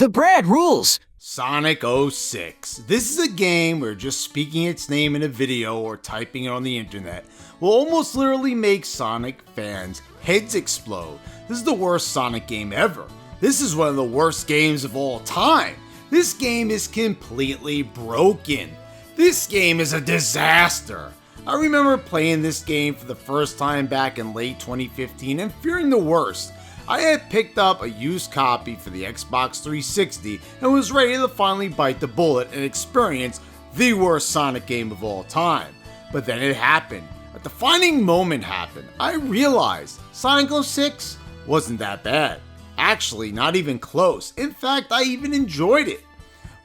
The Brad Rules! Sonic 06. This is a game where just speaking its name in a video or typing it on the internet will almost literally make Sonic fans' heads explode. This is the worst Sonic game ever. This is one of the worst games of all time. This game is completely broken. This game is a disaster. I remember playing this game for the first time back in late 2015 and fearing the worst. I had picked up a used copy for the Xbox 360 and was ready to finally bite the bullet and experience the worst Sonic game of all time. But then it happened. A defining moment happened. I realized Sonic 06 wasn't that bad. Actually, not even close. In fact, I even enjoyed it.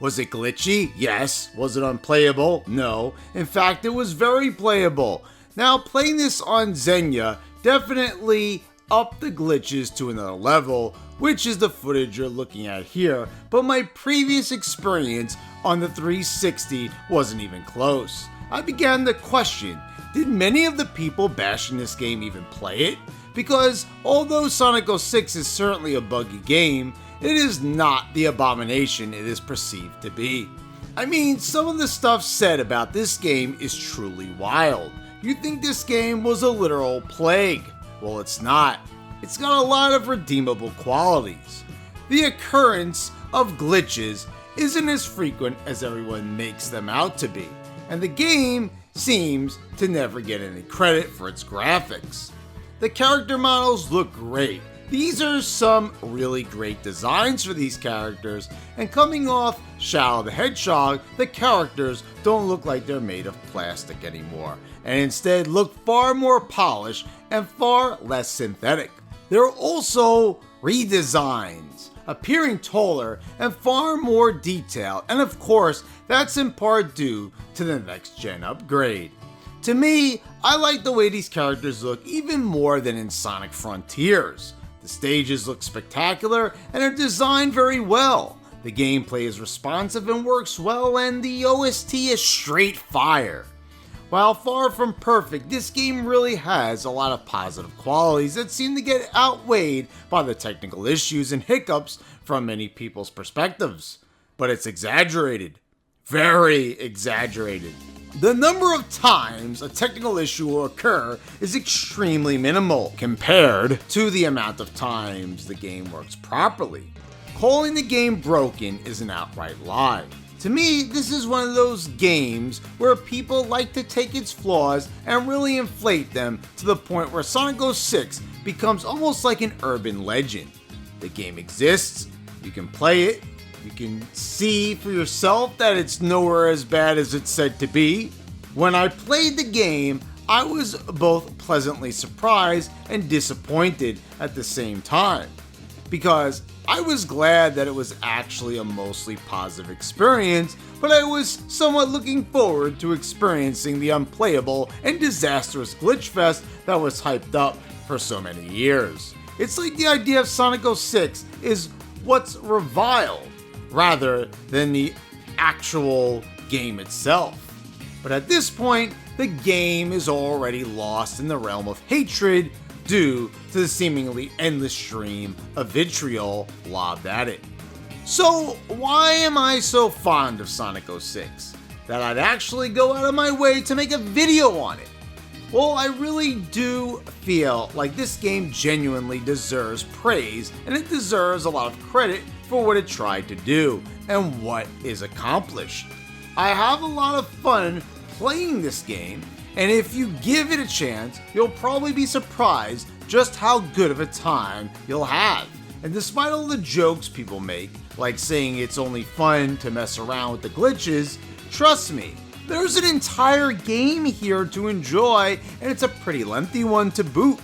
Was it glitchy? Yes. Was it unplayable? No. In fact, it was very playable. Now, playing this on Xenia definitely up the glitches to another level, which is the footage you're looking at here, but my previous experience on the 360 wasn't even close. I began to question, did many of the people bashing this game even play it? Because although Sonic 06 is certainly a buggy game, it is not the abomination it is perceived to be. I mean, some of the stuff said about this game is truly wild. You'd think this game was a literal plague. Well, it's not. It's got a lot of redeemable qualities. The occurrence of glitches isn't as frequent as everyone makes them out to be, and the game seems to never get any credit for its graphics. The character models look great. These are some really great designs for these characters, and coming off Shadow the Hedgehog, the characters don't look like they're made of plastic anymore, and instead look far more polished and far less synthetic. There are also redesigns, appearing taller and far more detailed, and of course, that's in part due to the next gen upgrade. To me, I like the way these characters look even more than in Sonic Frontiers. The stages look spectacular and are designed very well. The gameplay is responsive and works well, and the OST is straight fire. While far from perfect, this game really has a lot of positive qualities that seem to get outweighed by the technical issues and hiccups from many people's perspectives. But it's exaggerated. Very exaggerated. The number of times a technical issue will occur is extremely minimal compared to the amount of times the game works properly. Calling the game broken is an outright lie. To me, this is one of those games where people like to take its flaws and really inflate them to the point where Sonic 06 becomes almost like an urban legend. The game exists, you can play it, you can see for yourself that it's nowhere as bad as it's said to be. When I played the game, I was both pleasantly surprised and disappointed at the same time, because I was glad that it was actually a mostly positive experience, but I was somewhat looking forward to experiencing the unplayable and disastrous glitch fest that was hyped up for so many years. It's like the idea of Sonic 06 is what's reviled, rather than the actual game itself. But at this point, the game is already lost in the realm of hatred due to the seemingly endless stream of vitriol lobbed at it. So why am I so fond of Sonic 06 that I'd actually go out of my way to make a video on it? Well, I really do feel like this game genuinely deserves praise, and it deserves a lot of credit for what it tried to do and what is accomplished. I have a lot of fun playing this game, and if you give it a chance, you'll probably be surprised just how good of a time you'll have. And despite all the jokes people make, like saying it's only fun to mess around with the glitches, trust me, there's an entire game here to enjoy, and it's a pretty lengthy one to boot.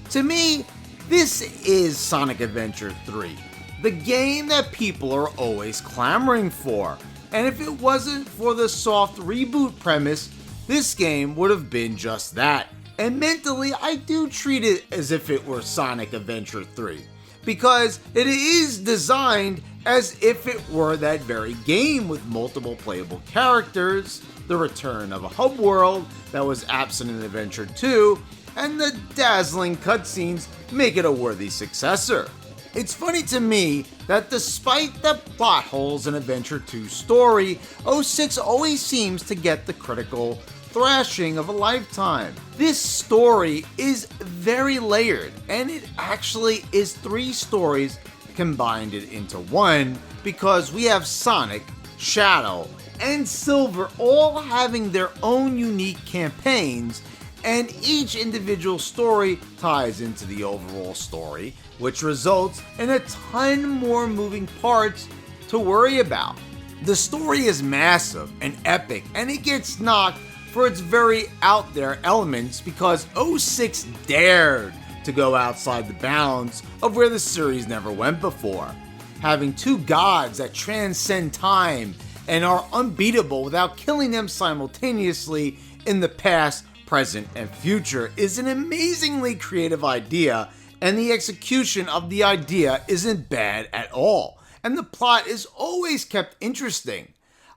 To me, this is Sonic Adventure 3, the game that people are always clamoring for. And if it wasn't for the soft reboot premise, this game would have been just that. And mentally, I do treat it as if it were Sonic Adventure 3, because it is designed as if it were that very game with multiple playable characters, the return of a hub world that was absent in Adventure 2, and the dazzling cutscenes make it a worthy successor. It's funny to me that despite the plot holes in Adventure 2's story, 06 always seems to get the critical thrashing of a lifetime. This story is very layered, and it actually is 3 stories combined it into one, because we have Sonic, Shadow, and Silver all having their own unique campaigns, and each individual story ties into the overall story, which results in a ton more moving parts to worry about. The story is massive and epic, and it gets knocked for its very out there elements because 06 dared to go outside the bounds of where the series never went before. Having 2 gods that transcend time and are unbeatable without killing them simultaneously in the past, present, and future is an amazingly creative idea, and the execution of the idea isn't bad at all, and the plot is always kept interesting.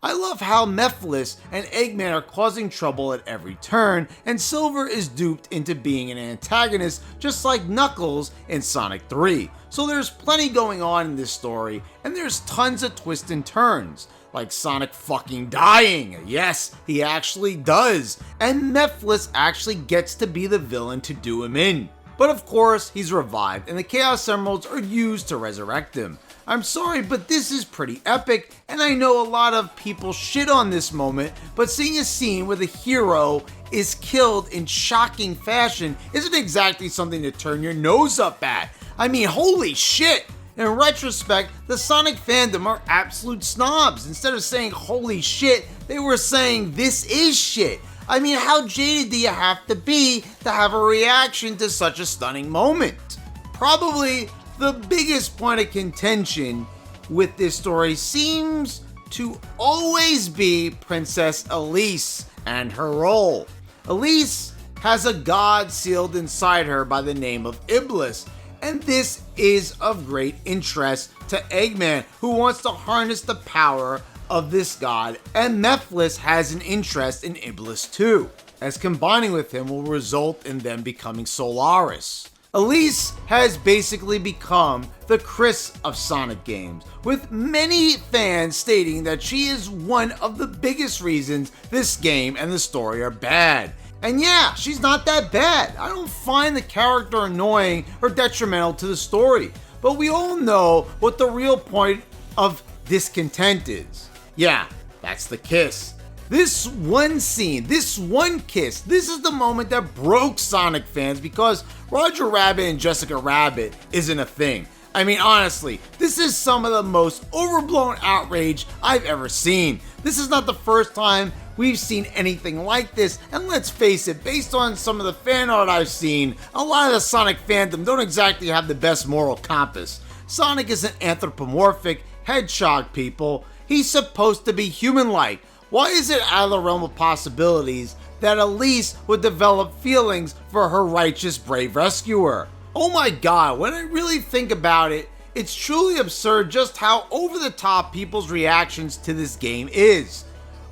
I love how Mephiles and Eggman are causing trouble at every turn, and Silver is duped into being an antagonist just like Knuckles in Sonic 3. So there's plenty going on in this story, and there's tons of twists and turns. Like Sonic fucking dying. Yes, he actually does. And Mephiles actually gets to be the villain to do him in. But of course, he's revived, and the Chaos Emeralds are used to resurrect him. I'm sorry, but this is pretty epic, and I know a lot of people shit on this moment, but seeing a scene where the hero is killed in shocking fashion isn't exactly something to turn your nose up at. I mean, holy shit! In retrospect, the Sonic fandom are absolute snobs. Instead of saying holy shit, they were saying this is shit. I mean, how jaded do you have to be to have a reaction to such a stunning moment? Probably the biggest point of contention with this story seems to always be Princess Elise and her role. Elise has a god sealed inside her by the name of Iblis, and this is of great interest to Eggman, who wants to harness the power of this god, and Mephiles has an interest in Iblis too, as combining with him will result in them becoming Solaris. Elise has basically become the Chris of Sonic games, with many fans stating that she is one of the biggest reasons this game and the story are bad. And yeah, she's not that bad. I don't find the character annoying or detrimental to the story, but we all know what the real point of discontent is. Yeah, that's the kiss. This one scene, this one kiss, this is the moment that broke Sonic fans because Roger Rabbit and Jessica Rabbit isn't a thing. I mean, honestly, this is some of the most overblown outrage I've ever seen. This is not the first time we've seen anything like this, and let's face it, based on some of the fan art I've seen, a lot of the Sonic fandom don't exactly have the best moral compass. Sonic is an anthropomorphic hedgehog, people. He's supposed to be human-like. Why is it out of the realm of possibilities that Elise would develop feelings for her righteous, brave rescuer? Oh my god, when I really think about it, it's truly absurd just how over-the-top people's reactions to this game is.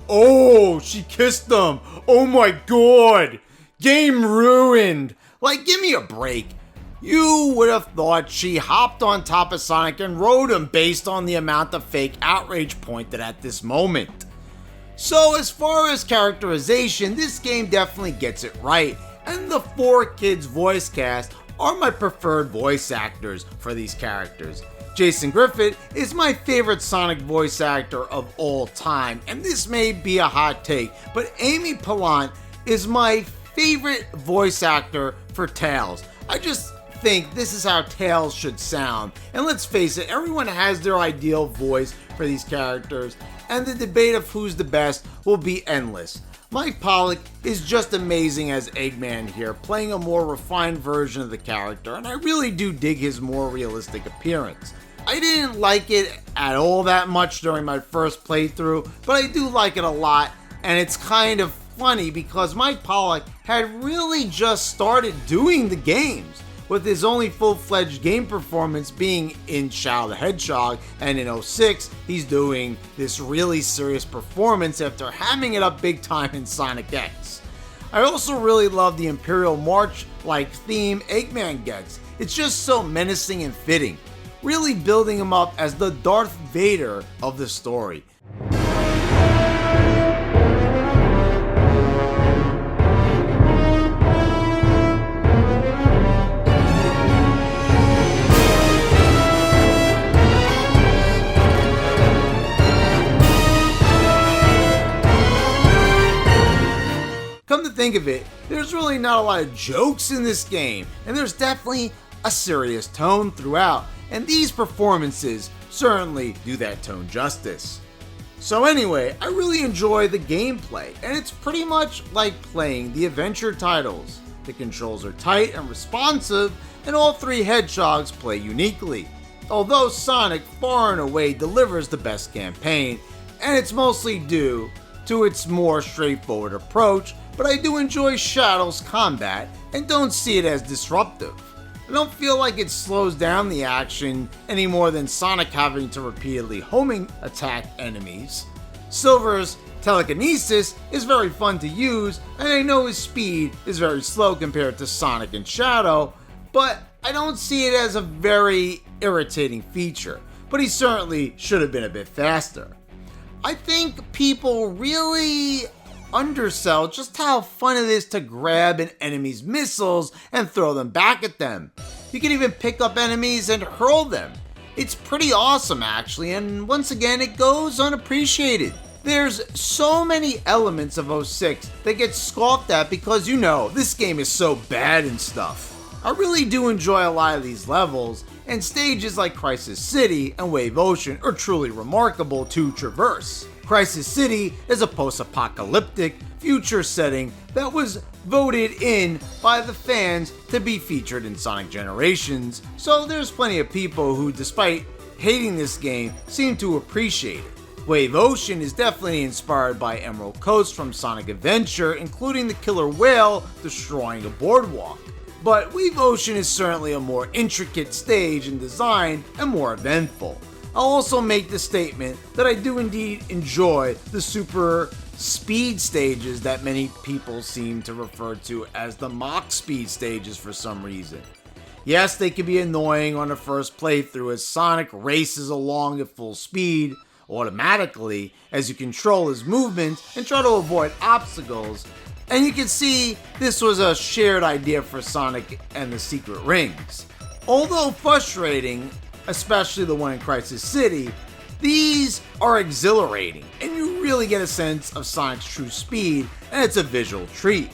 Oh, she kissed him. Oh my god. Game ruined. Like, give me a break. You would have thought she hopped on top of Sonic and rode him based on the amount of fake outrage pointed at this moment. So as far as characterization, this game definitely gets it right, and the 4 kids voice cast are my preferred voice actors for these characters. Jason Griffith is my favorite Sonic voice actor of all time, and this may be a hot take, but Amy Pallant is my favorite voice actor for Tails. I just think this is how Tails should sound, and let's face it, everyone has their ideal voice for these characters, and the debate of who's the best will be endless. Mike Pollock is just amazing as Eggman here, playing a more refined version of the character, and I really do dig his more realistic appearance. I didn't like it at all that much during my first playthrough, but I do like it a lot, and it's kind of funny because Mike Pollock had really just started doing the games, with his only full-fledged game performance being in Shadow the Hedgehog, and in 06, he's doing this really serious performance after hamming it up big time in Sonic X. I also really love the Imperial March-like theme Eggman gets. It's just so menacing and fitting. really building him up as the Darth Vader of the story. Come to think of it, there's really not a lot of jokes in this game, and there's definitely a serious tone throughout, and these performances certainly do that tone justice. So anyway, I really enjoy the gameplay, and it's pretty much like playing the adventure titles. The controls are tight and responsive, and all three hedgehogs play uniquely. Although Sonic far and away delivers the best campaign, and it's mostly due to its more straightforward approach, but I do enjoy Shadow's combat and don't see it as disruptive. I don't feel like it slows down the action any more than Sonic having to repeatedly homing attack enemies. Silver's telekinesis is very fun to use, and I know his speed is very slow compared to Sonic and Shadow, but I don't see it as a very irritating feature, but he certainly should have been a bit faster. I think people really undersell just how fun it is to grab an enemy's missiles and throw them back at them. You can even pick up enemies and hurl them. It's pretty awesome actually, and once again it goes unappreciated. There's so many elements of 06 that get scoffed at because this game is so bad and stuff. I really do enjoy a lot of these levels, and stages like Crisis City and Wave Ocean are truly remarkable to traverse. Crisis City is a post-apocalyptic future setting that was voted in by the fans to be featured in Sonic Generations, so there's plenty of people who, despite hating this game, seem to appreciate it. Wave Ocean is definitely inspired by Emerald Coast from Sonic Adventure, including the killer whale destroying a boardwalk. But Wave Ocean is certainly a more intricate stage in design and more eventful. I'll also make the statement that I do indeed enjoy the super speed stages that many people seem to refer to as the mock speed stages for some reason. Yes, they can be annoying on the first playthrough as Sonic races along at full speed automatically as you control his movement and try to avoid obstacles, and you can see this was a shared idea for Sonic and the Secret Rings. Although frustrating, especially the one in Crisis City, these are exhilarating, and you really get a sense of Sonic's true speed, and it's a visual treat.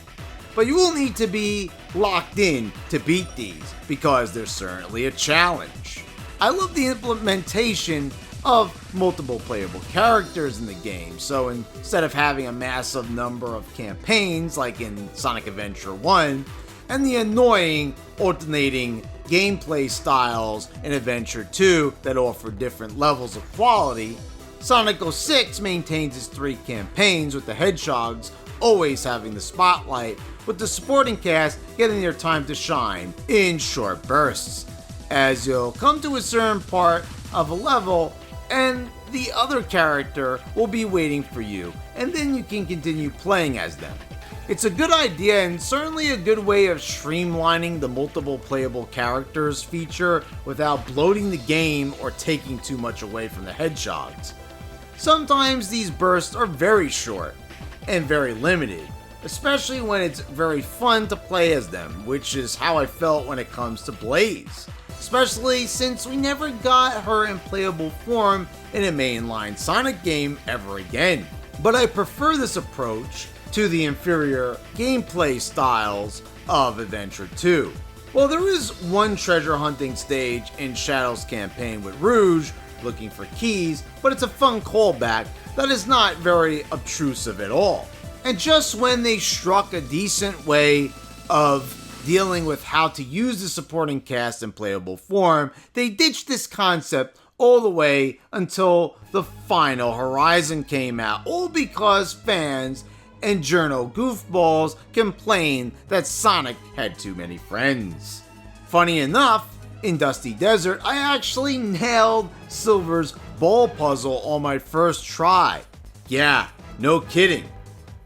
But you will need to be locked in to beat these, because they're certainly a challenge. I love the implementation of multiple playable characters in the game, so instead of having a massive number of campaigns like in Sonic Adventure 1, and the annoying alternating gameplay styles in Adventure 2 that offer different levels of quality, Sonic 06 maintains its three campaigns with the hedgehogs always having the spotlight, with the supporting cast getting their time to shine in short bursts, as you'll come to a certain part of a level and the other character will be waiting for you, and then you can continue playing as them. It's a good idea and certainly a good way of streamlining the multiple playable characters feature without bloating the game or taking too much away from the hedgehogs. Sometimes these bursts are very short and very limited, especially when it's very fun to play as them, which is how I felt when it comes to Blaze, especially since we never got her in playable form in a mainline Sonic game ever again. But I prefer this approach to the inferior gameplay styles of Adventure 2. Well, there is one treasure hunting stage in Shadow's campaign with Rouge looking for keys, but it's a fun callback that is not very obtrusive at all. And just when they struck a decent way of dealing with how to use the supporting cast in playable form, they ditched this concept all the way until the final Horizon came out, all because fans and journo goofballs complained that Sonic had too many friends. Funny enough, in Dusty Desert, I actually nailed Silver's ball puzzle on my first try. Yeah, no kidding.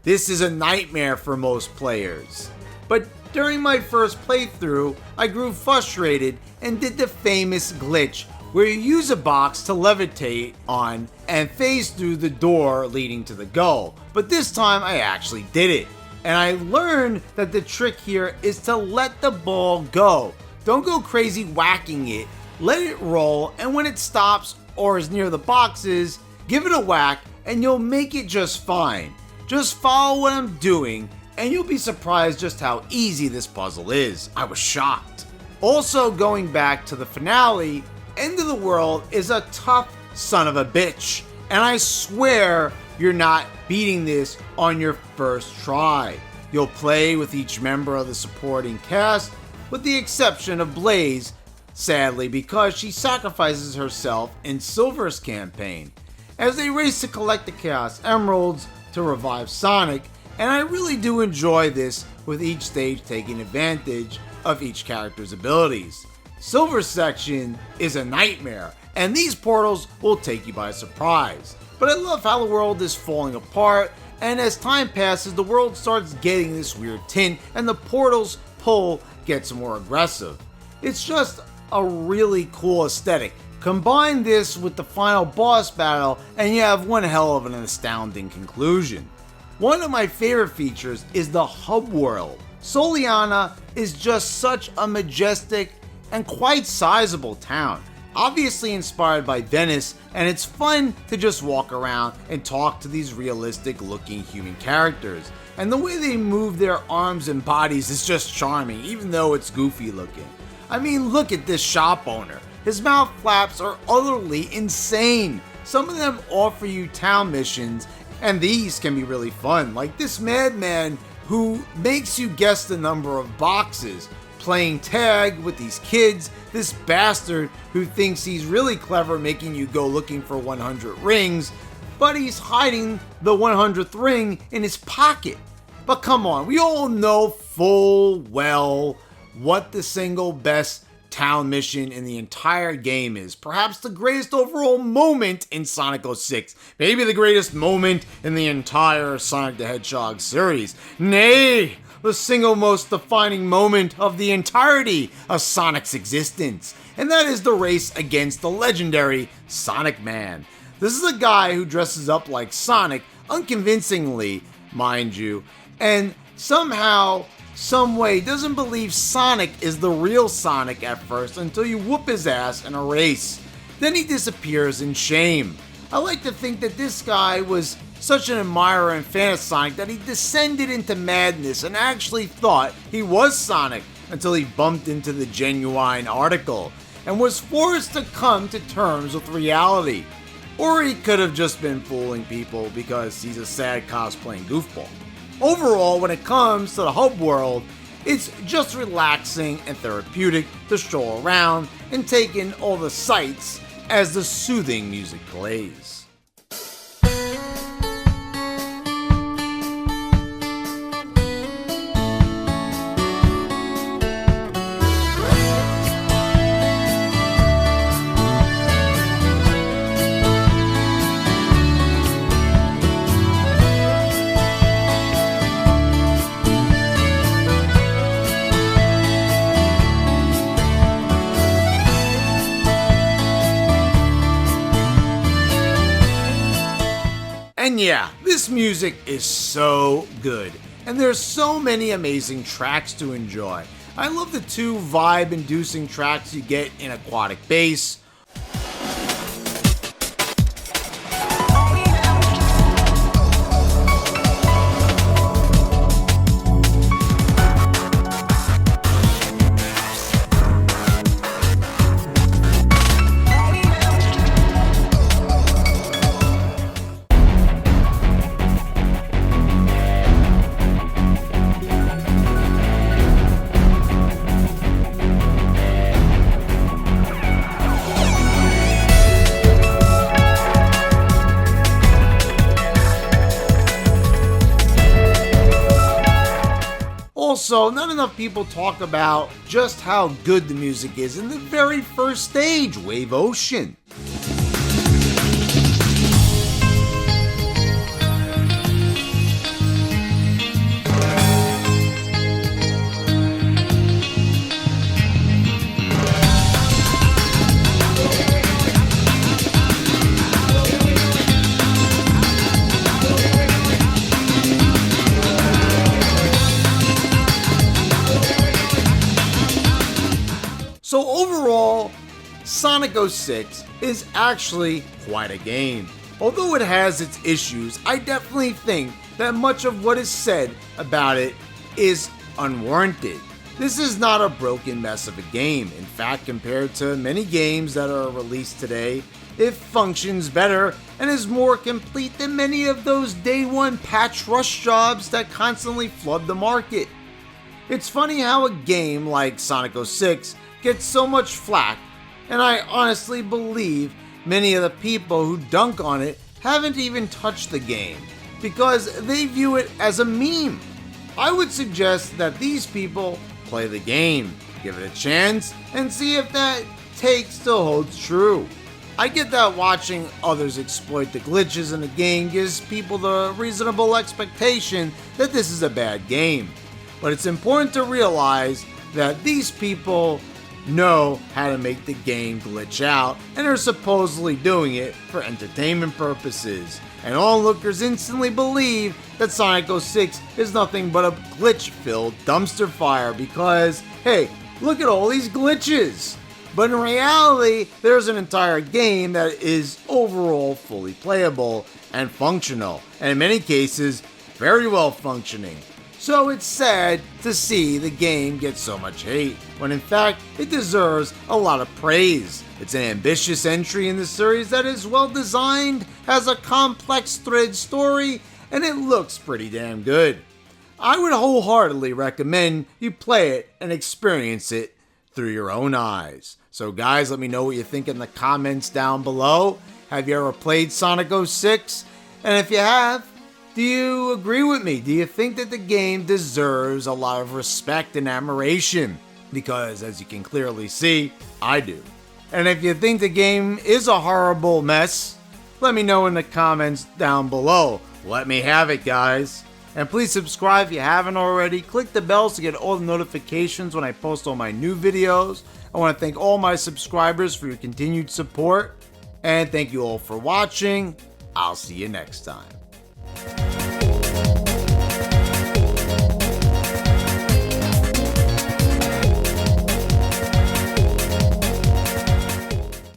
This is a nightmare for most players. But during my first playthrough, I grew frustrated and did the famous glitch where you use a box to levitate on and phase through the door leading to the goal. But this time I actually did it. And I learned that the trick here is to let the ball go. Don't go crazy whacking it, let it roll, and when it stops or is near the boxes, give it a whack and you'll make it just fine. Just follow what I'm doing and you'll be surprised just how easy this puzzle is. I was shocked. Also, going back to the finale, End of the World is a tough son of a bitch, and I swear you're not beating this on your first try. You'll play with each member of the supporting cast, with the exception of Blaze, sadly, because she sacrifices herself in Silver's campaign, as they race to collect the Chaos Emeralds to revive Sonic, and I really do enjoy this, with each stage taking advantage of each character's abilities. Silver's section is a nightmare, and these portals will take you by surprise. But I love how the world is falling apart, and as time passes, the world starts getting this weird tint, and the portal's pull gets more aggressive. It's just a really cool aesthetic. Combine this with the final boss battle, and you have one hell of an astounding conclusion. One of my favorite features is the hub world. Soliana is just such a majestic and quite sizable town. Obviously inspired by Venice, and it's fun to just walk around and talk to these realistic looking human characters. And the way they move their arms and bodies is just charming, even though it's goofy looking. I mean, look at this shop owner. His mouth flaps are utterly insane. Some of them offer you town missions, and these can be really fun, like this madman who makes you guess the number of boxes, playing tag with these kids, this bastard who thinks he's really clever making you go looking for 100 rings, but he's hiding the 100th ring in his pocket. But come on, we all know full well what the single best town mission in the entire game is. Perhaps the greatest overall moment in Sonic 06. Maybe the greatest moment in the entire Sonic the Hedgehog series. Nay, the single most defining moment of the entirety of Sonic's existence. And that is the race against the legendary Sonic Man. This is a guy who dresses up like Sonic, unconvincingly, mind you, and somehow, some way doesn't believe Sonic is the real Sonic at first until you whoop his ass in a race. Then he disappears in shame. I like to think that this guy was such an admirer and fan of Sonic that he descended into madness and actually thought he was Sonic until he bumped into the Genuine article and was forced to come to terms with reality. Or he could have just been fooling people because he's a sad cosplaying goofball. Overall, when it comes to the hub world, it's just relaxing and therapeutic to stroll around and take in all the sights as the soothing music plays. And yeah, this music is so good, and there's so many amazing tracks to enjoy. I love the 2 vibe-inducing tracks you get in Aquatic Bass. Also, not enough people talk about just how good the music is in the very first stage, Wave Ocean. Sonic 06 is actually quite a game. Although it has its issues, I definitely think that much of what is said about it is unwarranted. This is not a broken mess of a game. In fact, compared to many games that are released today, it functions better and is more complete than many of those day one patch rush jobs that constantly flood the market. It's funny how a game like Sonic 06 gets so much flack, and I honestly believe many of the people who dunk on it haven't even touched the game because they view it as a meme. I would suggest that these people play the game, give it a chance, and see if that take still holds true. I get that watching others exploit the glitches in the game gives people the reasonable expectation that this is a bad game, but it's important to realize that these people know how to make the game glitch out and are supposedly doing it for entertainment purposes. And onlookers instantly believe that Sonic 06 is nothing but a glitch-filled dumpster fire because, hey, look at all these glitches. But in reality, there's an entire game that is overall fully playable and functional, and in many cases, very well functioning. So it's sad to see the game get so much hate, when in fact it deserves a lot of praise. It's an ambitious entry in the series that is well designed, has a complex thread story, and it looks pretty damn good. I would wholeheartedly recommend you play it and experience it through your own eyes. So guys, let me know what you think in the comments down below. Have you ever played Sonic 06? And if you have, do you agree with me? Do you think that the game deserves a lot of respect and admiration? Because as you can clearly see, I do. And if you think the game is a horrible mess, let me know in the comments down below. Let me have it, guys. And please subscribe if you haven't already. Click the bells to get all the notifications when I post all my new videos. I want to thank all my subscribers for your continued support. And thank you all for watching. I'll see you next time.